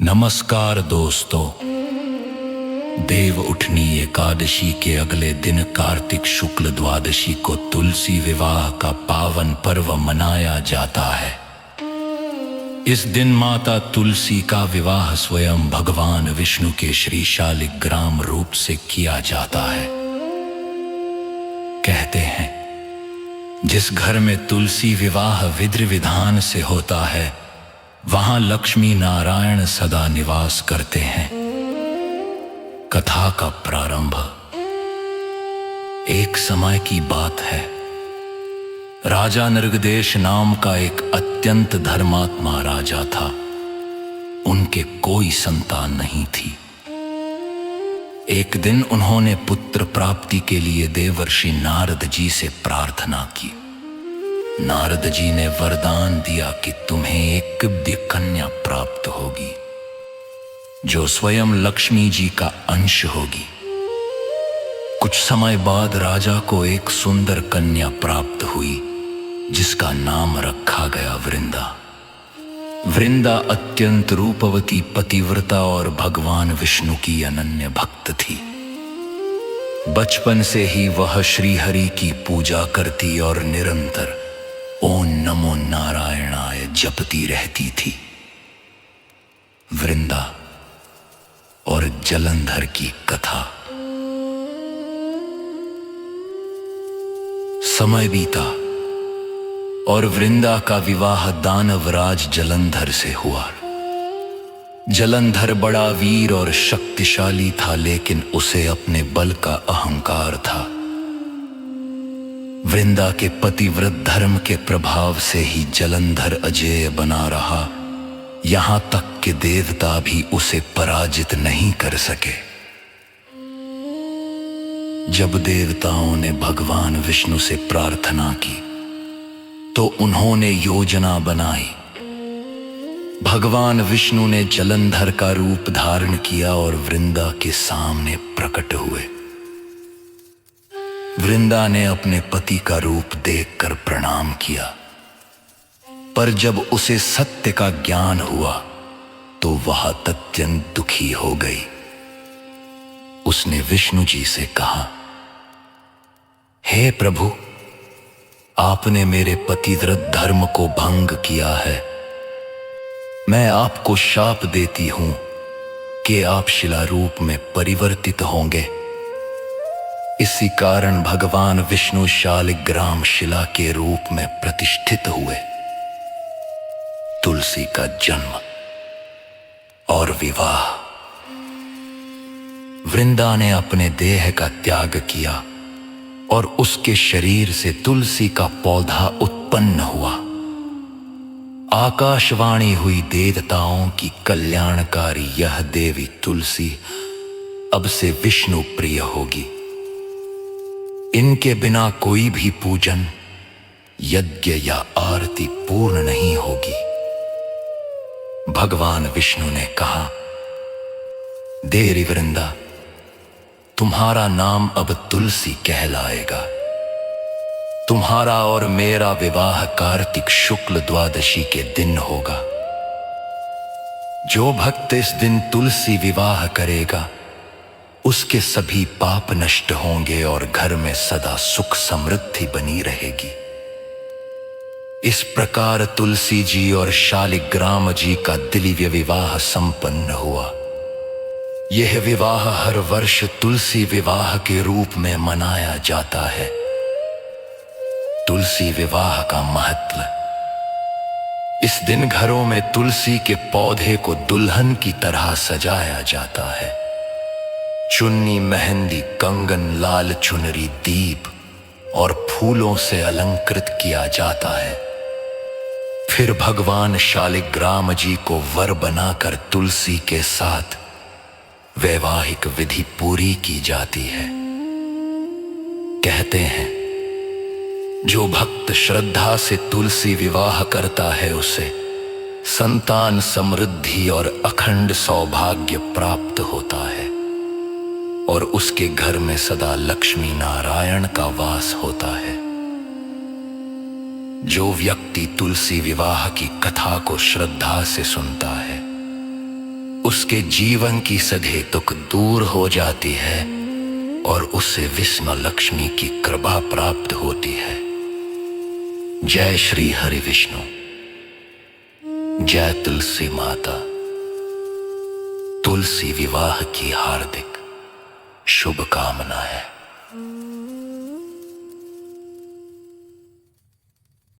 नमस्कार दोस्तों। देव उठनी एकादशी के अगले दिन कार्तिक शुक्ल द्वादशी को तुलसी विवाह का पावन पर्व मनाया जाता है। इस दिन माता तुलसी का विवाह स्वयं भगवान विष्णु के श्री शालिग्राम रूप से किया जाता है। कहते हैं जिस घर में तुलसी विवाह विधि विधान से होता है वहां लक्ष्मी नारायण सदा निवास करते हैं। कथा का प्रारंभ। एक समय की बात है। राजा नृगदेश नाम का एक अत्यंत धर्मात्मा राजा था। उनके कोई संतान नहीं थी। एक दिन उन्होंने पुत्र प्राप्ति के लिए देवर्षि नारद जी से प्रार्थना की। नारद जी ने वरदान दिया कि तुम्हें एक दिव्य कन्या प्राप्त होगी जो स्वयं लक्ष्मी जी का अंश होगी। कुछ समय बाद राजा को एक सुंदर कन्या प्राप्त हुई जिसका नाम रखा गया वृंदा। वृंदा अत्यंत रूपवती पतिव्रता और भगवान विष्णु की अनन्य भक्त थी। बचपन से ही वह श्री हरि की पूजा करती और निरंतर ओम नमो नारायणाय जपती रहती थी। वृंदा और जलंधर की कथा। समय बीता और वृंदा का विवाह दानवराज जलंधर से हुआ। जलंधर बड़ा वीर और शक्तिशाली था, लेकिन उसे अपने बल का अहंकार था। वृंदा के पतिव्रत धर्म के प्रभाव से ही जलंधर अजेय बना रहा। यहां तक कि देवता भी उसे पराजित नहीं कर सके। जब देवताओं ने भगवान विष्णु से प्रार्थना की तो उन्होंने योजना बनाई। भगवान विष्णु ने जलंधर का रूप धारण किया और वृंदा के सामने प्रकट हुए। वृंदा ने अपने पति का रूप देखकर प्रणाम किया, पर जब उसे सत्य का ज्ञान हुआ तो वह अत्यंत दुखी हो गई। उसने विष्णु जी से कहा, हे प्रभु, आपने मेरे पतिव्रत धर्म को भंग किया है। मैं आपको शाप देती हूं कि आप शिला रूप में परिवर्तित होंगे। इसी कारण भगवान विष्णु शालिग्राम शिला के रूप में प्रतिष्ठित हुए। तुलसी का जन्म और विवाह। वृंदा ने अपने देह का त्याग किया और उसके शरीर से तुलसी का पौधा उत्पन्न हुआ। आकाशवाणी हुई देवताओं की कल्याणकारी यह देवी तुलसी अब से विष्णु प्रिय होगी। इनके बिना कोई भी पूजन, यज्ञ या आरती पूर्ण नहीं होगी। भगवान विष्णु ने कहा, देवी वृंदा, तुम्हारा नाम अब तुलसी कहलाएगा। तुम्हारा और मेरा विवाह कार्तिक शुक्ल द्वादशी के दिन होगा। जो भक्त इस दिन तुलसी विवाह करेगा उसके सभी पाप नष्ट होंगे और घर में सदा सुख समृद्धि बनी रहेगी। इस प्रकार तुलसी जी और शालिग्राम जी का दिव्य विवाह संपन्न हुआ। यह विवाह हर वर्ष तुलसी विवाह के रूप में मनाया जाता है। तुलसी विवाह का महत्व। इस दिन घरों में तुलसी के पौधे को दुल्हन की तरह सजाया जाता है। चुन्नी, मेहंदी, कंगन, लाल चुनरी, दीप और फूलों से अलंकृत किया जाता है। फिर भगवान शालिग्राम जी को वर बनाकर तुलसी के साथ वैवाहिक विधि पूरी की जाती है। कहते हैं जो भक्त श्रद्धा से तुलसी विवाह करता है उसे संतान, समृद्धि और अखंड सौभाग्य प्राप्त होता है और उसके घर में सदा लक्ष्मी नारायण का वास होता है। जो व्यक्ति तुलसी विवाह की कथा को श्रद्धा से सुनता है उसके जीवन की सधे दुख दूर हो जाती है और उसे विष्णु लक्ष्मी की कृपा प्राप्त होती है। जय श्री हरि विष्णु। जय तुलसी माता। तुलसी विवाह की हार्दिक शुभकामनाएं।